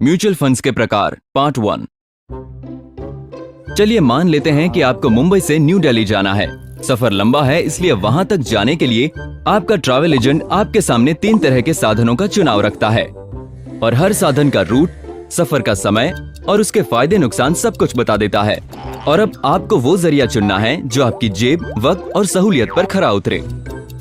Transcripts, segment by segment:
Mutual funds के प्रकार part 1। चलिए मान लेते हैं कि आपको मुंबई से न्यू दिल्ली जाना है। सफर लंबा है, इसलिए वहां तक जाने के लिए आपका ट्रैवल एजेंट आपके सामने 3 तरह के साधनों का चुनाव रखता है और हर साधन का रूट, सफर का समय और उसके फायदे नुकसान सब कुछ बता देता है। और अब आपको वो जरिया चुनना है जो आपकी जेब, वक्त और सहूलियत पर खरा उतरे।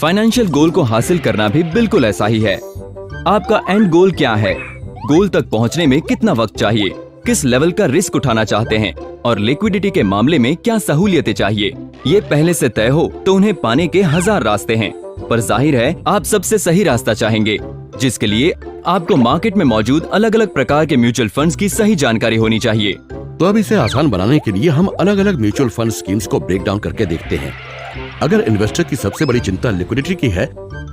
फाइनेंशियल गोल को हासिल करना भी बिल्कुल ऐसा ही है। आपका एंड गोल क्या है? गोल तक पहुंचने में कितना वक्त चाहिए, किस लेवल का रिस्क उठाना चाहते हैं और लिक्विडिटी के मामले में क्या सहूलियतें चाहिए, ये पहले से तय हो तो उन्हें पाने के 1000 रास्ते हैं। पर जाहिर है आप सबसे सही रास्ता चाहेंगे, जिसके लिए आपको मार्केट में मौजूद अलग अलग प्रकार के म्यूचुअल फंड्स की सही जानकारी होनी चाहिए। तो अब इसे आसान बनाने के लिए हम अलग अलग म्यूचुअल फंड स्कीम्स को ब्रेक डाउन करके देखते हैं। अगर इन्वेस्टर की सबसे बड़ी चिंता लिक्विडिटी की है,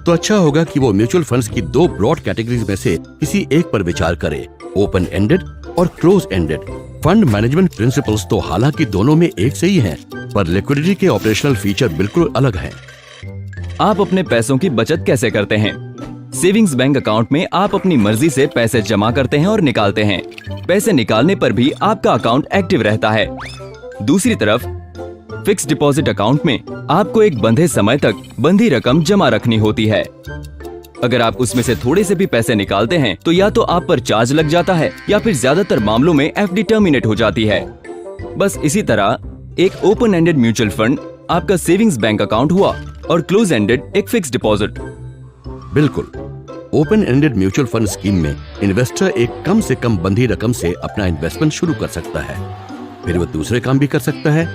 तो अच्छा होगा कि वो म्यूचुअल फंड्स की 2 ब्रॉड कैटेगरीज में से किसी एक पर विचार करे, ओपन एंडेड और close ended. Fund management principles तो हालांकि दोनों में एक से ही हैं, पर लिक्विडिटी के ऑपरेशनल फीचर बिल्कुल अलग हैं। आप अपने पैसों की बचत कैसे करते हैं? सेविंग्स बैंक अकाउंट में आप अपनी मर्जी से पैसे जमा करते हैं और निकालते हैं। पैसे निकालने पर भी आपका अकाउंट एक्टिव रहता है। दूसरी तरफ फिक्स डिपॉजिट अकाउंट में आपको एक बंधे समय तक बंधी रकम जमा रखनी होती है। अगर आप उसमें से थोड़े से भी पैसे निकालते हैं तो या तो आप पर चार्ज लग जाता है या फिर ज्यादातर मामलों में एफडी टर्मिनेट हो जाती है। बस इसी तरह एक ओपन एंडेड म्यूचुअल फंड आपका सेविंग्स बैंक अकाउंट हुआ और क्लोज एंडेड एक फिक्स डिपॉजिट। बिल्कुल, open ended mutual fund scheme में इन्वेस्टर एक कम से कम बंधी रकम से अपना इन्वेस्टमेंट शुरू कर सकता है। फिर वो दूसरे काम भी कर सकता है,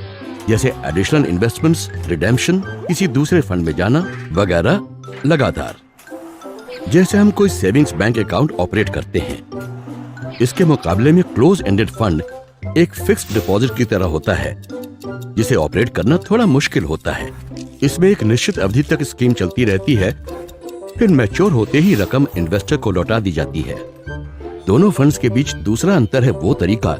जैसे एडिशनल इन्वेस्टमेंट्स, रिडेम्पशन, किसी दूसरे फंड में जाना वगैरह लगातार, जैसे हम कोई सेविंग्स बैंक अकाउंट ऑपरेट करते हैं। इसके मुकाबले में क्लोज एंडेड फंड एक फिक्स्ड डिपॉजिट की तरह होता है, जिसे ऑपरेट करना थोड़ा मुश्किल होता है। इसमें एक निश्चित अवधि तक स्कीम चलती रहती है, फिर मैच्योर होते ही रकम इन्वेस्टर को लौटा दी जाती है। दोनों फंड्स के बीच दूसरा अंतर है वो तरीका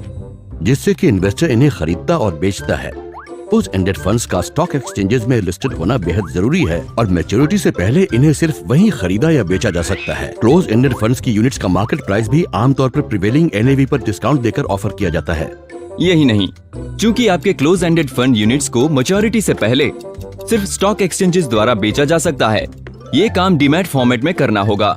जिससे कि इन्वेस्टर इन्हें खरीदता और बेचता है। क्लोज एंडेड फंड्स का स्टॉक एक्सचेंजेस में लिस्टेड होना बेहद जरूरी है और मैच्योरिटी से पहले इन्हें सिर्फ वहीं खरीदा या बेचा जा सकता है। क्लोज एंडेड फंड्स की यूनिट्स का मार्केट प्राइस भी आमतौर पर प्रिवेलिंग एनएवी पर डिस्काउंट देकर ऑफर किया जाता है। यही नहीं, चूंकि आपके क्लोज एंडेड फंड यूनिट्स को मैच्योरिटी से पहले सिर्फ स्टॉक एक्सचेंजेस द्वारा बेचा जा सकता है, ये काम डीमैट फॉर्मेट में करना होगा।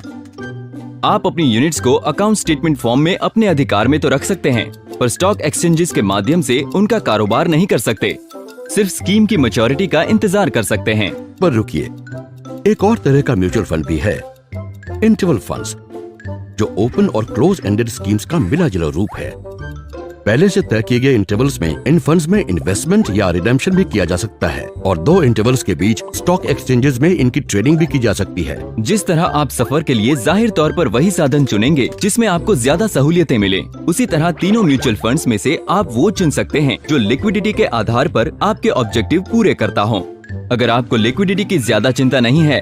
आप अपनी यूनिट्स को अकाउंट स्टेटमेंट फॉर्म में अपने अधिकार में तो रख सकते हैं, पर स्टॉक एक्सचेंजेस के माध्यम से उनका कारोबार नहीं कर सकते, सिर्फ स्कीम की मैच्योरिटी का इंतजार कर सकते हैं। पर रुकिए, एक और तरह का म्यूचुअल फंड भी है, इंटरवल फंड्स, जो ओपन और क्लोज एंडेड स्कीम्स का मिला जुला रूप है। पहले से तय किए गए इंटरवल्स में इन फंड्स में इन्वेस्टमेंट या रिडेम्पशन भी किया जा सकता है और 2 इंटरवल्स के बीच स्टॉक एक्सचेंजेस में इनकी ट्रेडिंग भी की जा सकती है। जिस तरह आप सफर के लिए जाहिर तौर पर वही साधन चुनेंगे जिसमें आपको ज्यादा सहूलियतें मिले, उसी तरह तीनों म्यूचुअल फंड्स में से आप वो चुन सकते हैं जो लिक्विडिटी के आधार पर आपके ऑब्जेक्टिव पूरे करता हो। अगर आपको लिक्विडिटी की ज्यादा चिंता नहीं है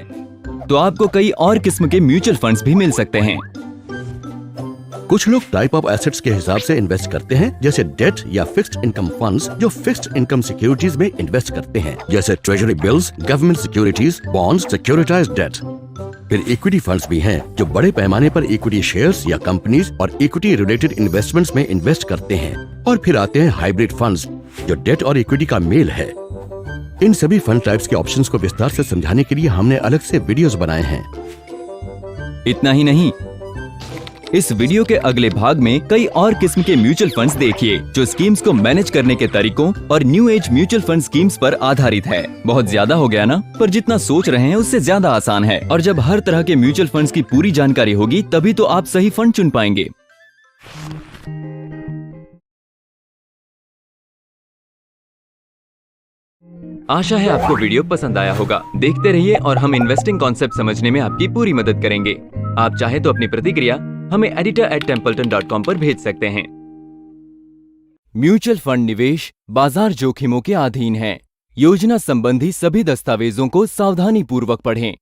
तो आपको कई और किस्म के म्यूचुअल फंड्स भी मिल सकते हैं। कुछ लोग टाइप ऑफ एसेट्स के हिसाब से इन्वेस्ट करते हैं, जैसे डेट या फिक्स्ड इनकम फंड्स जो फिक्स्ड इनकम सिक्योरिटीज में इन्वेस्ट करते हैं, जैसे treasury bills, government securities, bonds, securitised debt. फिर इक्विटी फंड्स भी हैं जो बड़े पैमाने पर इक्विटी शेयर्स या कंपनीज और इक्विटी रिलेटेड इन्वेस्टमेंट्स में इन्वेस्ट करते हैं। और फिर आते हैं हाइब्रिड फंड्स जो डेट और इक्विटी का मेल है। इन सभी फंड टाइप्स के ऑप्शंस को विस्तार से समझाने के लिए हमने अलग से वीडियोस बनाए हैं। इतना ही नहीं, इस वीडियो के अगले भाग में कई और किस्म के म्यूचुअल फंड्स देखिए जो स्कीम्स को मैनेज करने के तरीकों और new age mutual fund schemes पर आधारित है। बहुत ज्यादा हो गया ना? पर जितना सोच रहे हैं उससे ज्यादा आसान है और जब हर तरह के म्यूचुअल फंड्स की पूरी जानकारी होगी तभी तो आप सही फंड चुन पाएंगे। आशा है आपको वीडियो पसंद आया होगा। देखते रहिए और हम इन्वेस्टिंग कॉन्सेप्ट समझने में आपकी पूरी मदद करेंगे। आप चाहे तो अपनी प्रतिक्रिया हमें editor@templeton.com पर भेज सकते हैं। म्यूचुअल फंड निवेश बाजार जोखिमों के अधीन है। योजना संबंधी सभी दस्तावेजों को सावधानी पूर्वक पढ़ें।